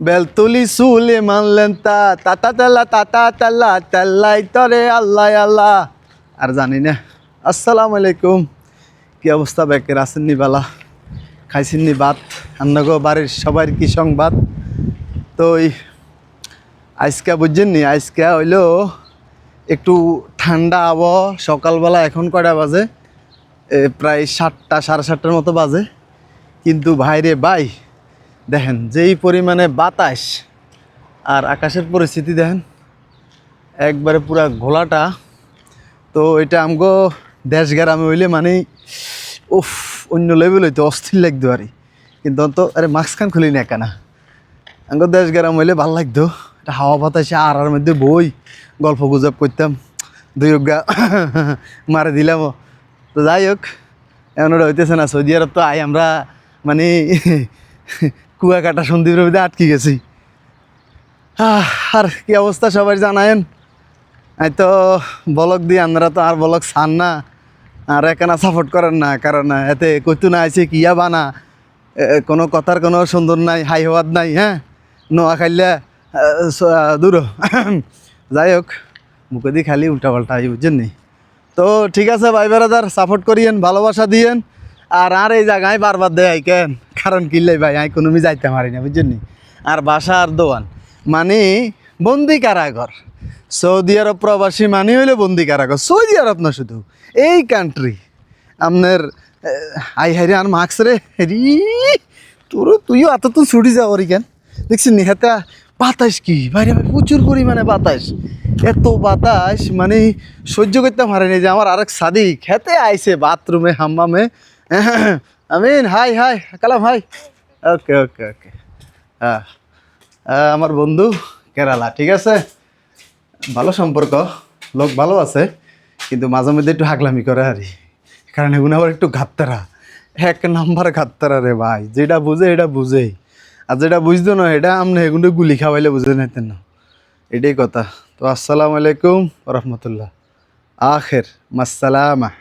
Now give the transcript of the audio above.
বেলতুলি সুলে মানলেন তাতা তাল্লা তাল্লাই তরে আল্লাহ আল্লাহ। আর জানি না। আসসালামু আলাইকুম, কি অবস্থা? বেকের আসেননি বালা? খাইছেননি ভাত? আপনাকে বাড়ির সবার কি সংবাদ? তো আজকে বুঝছেন নি, আজকে হইলো একটু ঠান্ডা আবহাওয়া। সকালবেলা এখন কয়টা বাজে? প্রায় 7টা, 7:30টার মতো বাজে। কিন্তু ভাইরে ভাই, দেখেন যেই পরিমাণে বাতাস আর আকাশের পরিস্থিতি দেখেন, একবারে পুরা ঘোলাটা। তো এটা আমগো দেশ গ্রামে হইলে মানে উফ, অন্য লেভেল হইতো, অস্থির লাগতো আরে। কিন্তু অন্ত আরে মাস্কখান খুলি না কেনা, আমগো দেশ গ্রাম হইলে ভাল লাগতো। এটা হাওয়া বাতাসে আর মধ্যে বই গল্প গুজব করতাম, দুই গা মারে দিলাম। তো যাই হোক, এমন ওটা হইতেছে না। সৌদি আরব তো আমরা মানে কুয়াকাটা সন্দ্বীপের মধ্যে আটকে গেছি। আর কি অবস্থা সবাই জানায়েন। এই তো বলক দিয়ে, আপনারা তো আর বলক চান না, আর একানা সাপোর্ট করেন না, কারণ এতে কইতু না আছে কিয়া বানা, কোনো কথার কোনো সুন্দর নাই, হাই হওয়ার নাই। হ্যাঁ, নোয়া খাইলে দূর। যাই হোক, মুখে দিয়ে খালি উল্টা পাল্টা বুঝছেন নি। তো ঠিক আছে ভাই বেড়াদার, সাপোর্ট করিয়েন, ভালোবাসা দিয়েন। আর এই জায়গায় বারবার দেয় কেন, কারণ কিনলেই ভাই আমি কোনো যাইতে পারি না বুঝছেন নি। আর বাসা আর দোয়ান মানে বন্দি কারাঘর। সৌদি আরব প্রবাসী মানে হইলে বন্দি কারাঘর। সৌদি আরব না শুধু, এই কান্ট্রি আপনার আই হাইরে আর মার্কস রে হেরি তুইও এত তো ছুটি যাও কেন দেখছি নেহাতা। বাতাস কি বাইরে ভাই, প্রচুর পরিমাণে বাতাস। এত বাতাস মানে সহ্য করতে পারেনি। যে আমার আরেক সাদিক খেতে আইছে বাথরুমে হাম্মামে। আমিন হাই হাই কালাম হাই। ওকে ওকে ওকে। হ্যাঁ, আমার বন্ধু কেরালা, ঠিক আছে, ভালো সম্পর্ক, লোক ভালো আছে, কিন্তু মাঝে মধ্যে একটু হাগলামি করে আরে। কারণ এগুলো আবার একটু ঘাত্তারা, 1 নাম্বার ঘাত্তারা রে ভাই। যেটা বুঝে এটা বুঝে, আর যেটা বুঝতো না এটা আপনি এগুলো গুলি খাওয়াইলে বুঝে নিতেন না। এটাই কথা। তো আসসালামু আলাইকুম রহমতুল্লাহ, আখের মাসালামা।